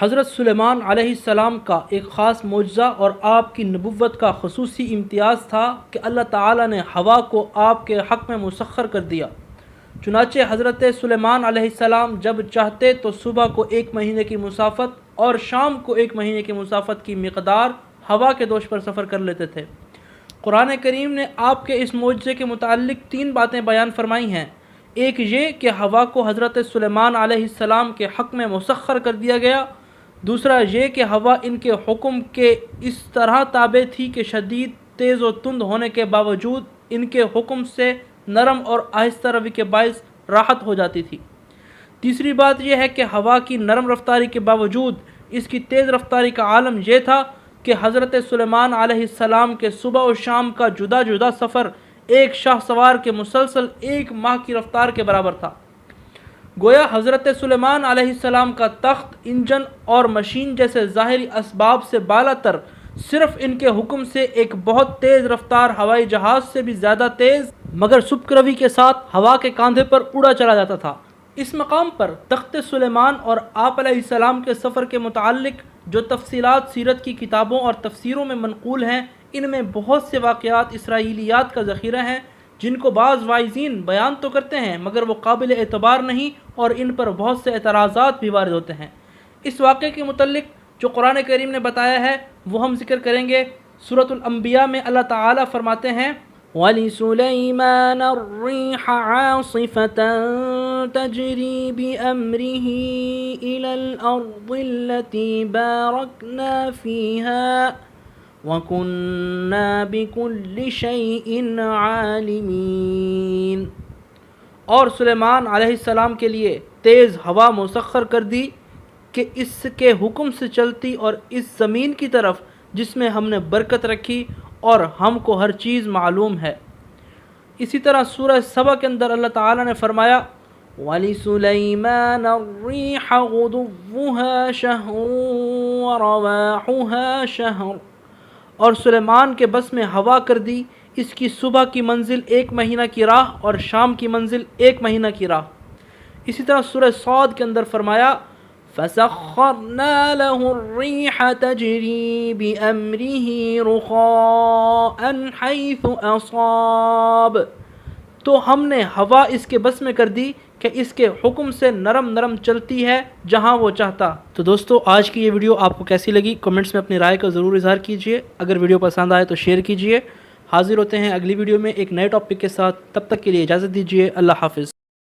حضرت سلیمان علیہ السلام کا ایک خاص معجزہ اور آپ کی نبوت کا خصوصی امتیاز تھا کہ اللہ تعالیٰ نے ہوا کو آپ کے حق میں مسخر کر دیا۔ چنانچہ حضرت سلیمان علیہ السلام جب چاہتے تو صبح کو 1 مہینے کی مسافت اور شام کو 1 مہینے کی مسافت کی مقدار ہوا کے دوش پر سفر کر لیتے تھے۔ قرآن کریم نے آپ کے اس معجزے کے متعلق 3 باتیں بیان فرمائی ہیں۔ ایک یہ کہ ہوا کو حضرت سلیمان علیہ السلام کے حق میں مسخر کر دیا گیا، دوسرا یہ کہ ہوا ان کے حکم کے اس طرح تابع تھی کہ شدید تیز و تند ہونے کے باوجود ان کے حکم سے نرم اور آہستہ روی کے باعث راحت ہو جاتی تھی۔ تیسری بات یہ ہے کہ ہوا کی نرم رفتاری کے باوجود اس کی تیز رفتاری کا عالم یہ تھا کہ حضرت سلیمان علیہ السلام کے صبح و شام کا جدا جدا سفر ایک شاہ سوار کے مسلسل 1 ماہ کی رفتار کے برابر تھا۔ گویا حضرت سلیمان علیہ السلام کا تخت، انجن اور مشین جیسے ظاہری اسباب سے بالا تر صرف ان کے حکم سے ایک بہت تیز رفتار ہوائی جہاز سے بھی زیادہ تیز مگر سبک روی کے ساتھ ہوا کے کاندھے پر اڑا چلا جاتا تھا۔ اس مقام پر تخت سلیمان اور آپ علیہ السلام کے سفر کے متعلق جو تفصیلات سیرت کی کتابوں اور تفسیروں میں منقول ہیں، ان میں بہت سے واقعات اسرائیلیات کا ذخیرہ ہیں جن کو بعض واعظین بیان تو کرتے ہیں مگر وہ قابل اعتبار نہیں اور ان پر بہت سے اعتراضات بھی وارد ہوتے ہیں۔ اس واقعے کے متعلق جو قرآن کریم نے بتایا ہے وہ ہم ذکر کریں گے۔ سورۃ الانبیاء میں اللہ تعالیٰ فرماتے ہیں وَلِسُلَيْمَانَ الرِّيحَ عَاصِفَةً تَجْرِي بِأَمْرِهِ إِلَى الْأَرْضِ الَّتِي بَارَكْنَا فِيهَا وَكُنَّا بِكُلِّ شَيْءٍ عَالِمِينَ۔ اور سلیمان علیہ السلام کے لیے تیز ہوا مسخر کر دی کہ اس کے حکم سے چلتی اور اس زمین کی طرف جس میں ہم نے برکت رکھی اور ہم کو ہر چیز معلوم ہے۔ اسی طرح سورہ سبا کے اندر اللہ تعالیٰ نے فرمایا وَلِسُلَيْمَانَ الرِّيحَ غُدُوُّهَا شَهْرٌ وَرَوَاحُهَا شَهْرٌ۔ اور سلیمان کے بس میں ہوا کر دی، اس کی صبح کی منزل 1 مہینہ کی راہ اور شام کی منزل 1 مہینہ کی راہ۔ اسی طرح سورہ صاد کے اندر فرمایا فَسَخَّرْنَا لَهُ الرِّيحَ تَجْرِي بِأَمْرِهِ رُخَاءً حَيْثُ أَصَابَ۔ تو ہم نے ہوا اس کے بس میں کر دی کہ اس کے حکم سے نرم نرم چلتی ہے جہاں وہ چاہتا۔ تو دوستو آج کی یہ ویڈیو آپ کو کیسی لگی کمنٹس میں اپنی رائے کا ضرور اظہار کیجئے۔ اگر ویڈیو پسند آئے تو شیئر کیجئے۔ حاضر ہوتے ہیں اگلی ویڈیو میں ایک نئے ٹاپک کے ساتھ، تب تک کے لیے اجازت دیجئے۔ اللہ حافظ۔